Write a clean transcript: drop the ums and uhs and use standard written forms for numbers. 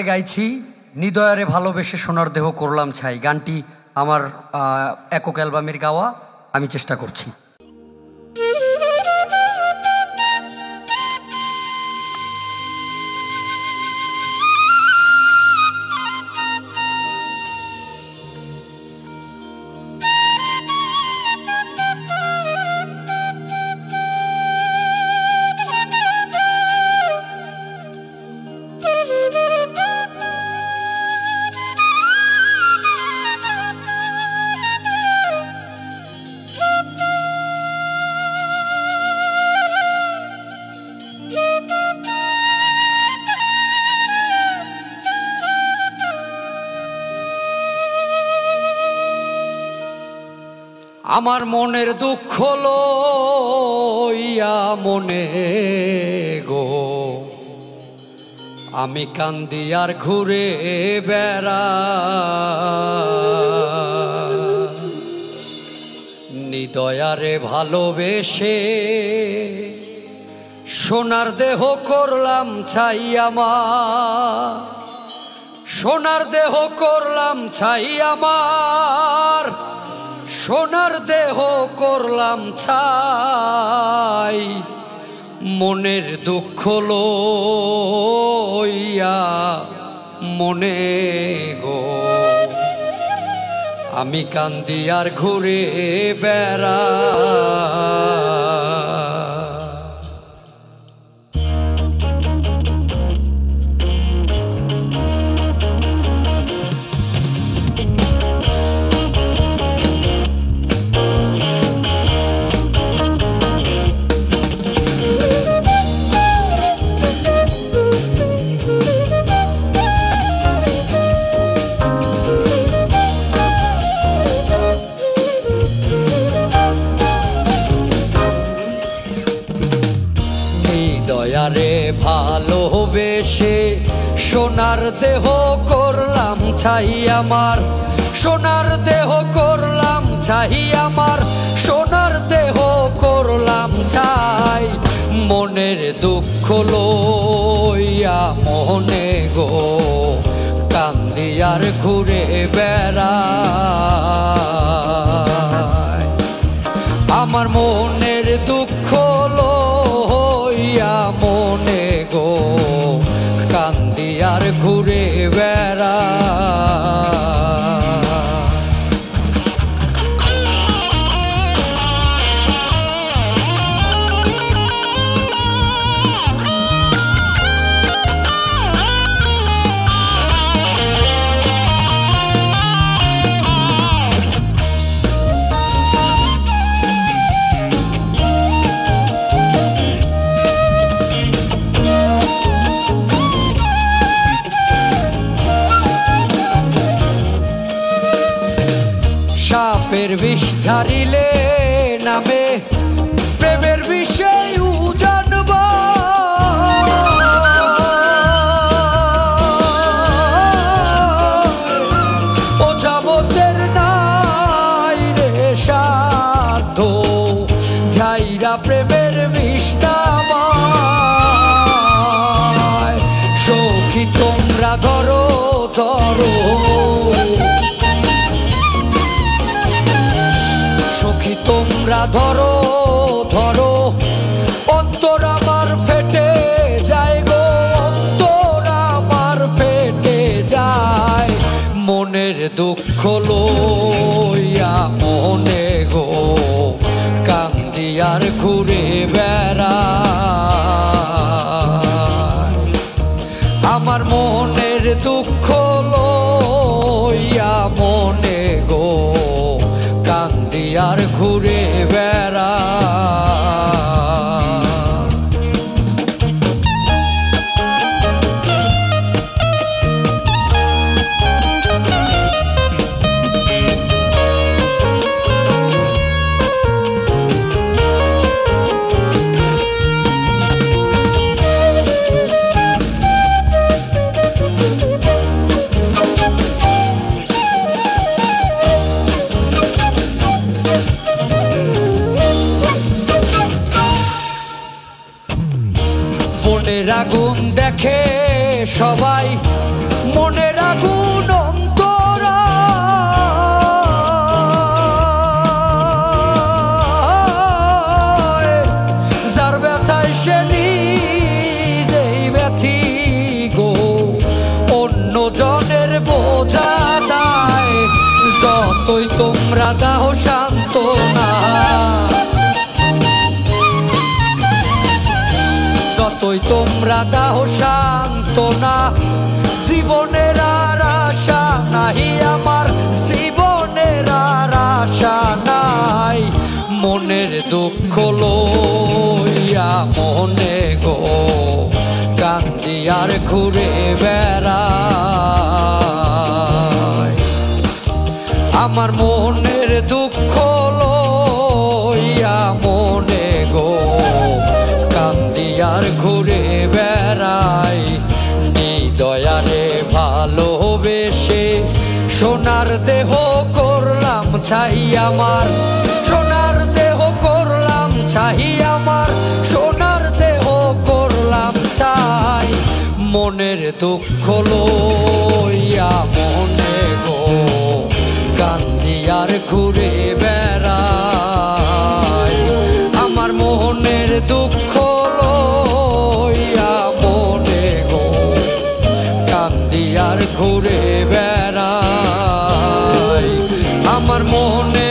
গাইছি নিদয়ারে ভালোবেসে সোনার দেহ করলাম ছাই। গানটি আমার একক অ্যালবামের গাওয়া, আমি চেষ্টা করছি। আমার মনের দুঃখ লইয়া মনে গো আমি কান্দি আর ঘুরে বেড়া, নিদয়ারে ভালোবেসে সোনার দেহ করলাম ছাই আমার, সোনার দেহ করলাম ছাই আমার, সোনার দেহ করলাম ছাই। মনের দুঃখ লইয়া মনে গো আমি কান্দি আর ঘুরে বেড়া, দয়ারে ভালোবেসে সোনার দেহ করলাম ছাই আমার, সোনার দেহ করলাম ছাই আমার, সোনার দেহ করলাম ছাই। মনের দুঃখ লইয়া মনে গো কান্দি আর ঘুরে বেড়া, আমার মনের দুঃখ লইয়া মনে গো কান্দি আর ঘুরে বেড়া, সাপের বিষ ঝারিলে নামে প্রেমের বিষয় জানব, ও জগতের নাই রে সাধ্য ঝাইরা প্রেমের বিষ নামায়। সখী তোমরা ধরো ধরো, সখী তোমরা ধরো ধরো, অন্তর আমার ফেটে যায় গো, অন্তর আমার ফেটে যায়। মনের দুঃখ লইয়া মনে গো কান্দি আর ঘুরে বেড়া, আমার মনের দুঃখ লইয়া মনে গো কান্দি আর ঘুরে বেড়া। আগুন দেখে সবাই যতই তোমরা দাও সান্ত্বনা, জীবনের আর আশা নাহি আমার, জীবনের আর আশা নাই। মনের দুঃখ লইয়া মনে গো কান্দি আর ঘুরে বেড়াই। আমার মনের দুঃখ লইয়া মনে গো কান্দি আর ঘুরে বেড়াই। নিদয়ারে ভালোবেসে সোনার দেহ করলাম ছাই আমার, সোনার দেহ করলাম ছাই আমার, সোনার দেহ করলাম ছাই। মনের দুঃখ লইয়া মনে গো কান্দি আর ঘুরে বেড়াই। আমার মনের দুঃখ লইয়া মনে গো কান্দি আর ঘুরে বেড়াই। আমার মনে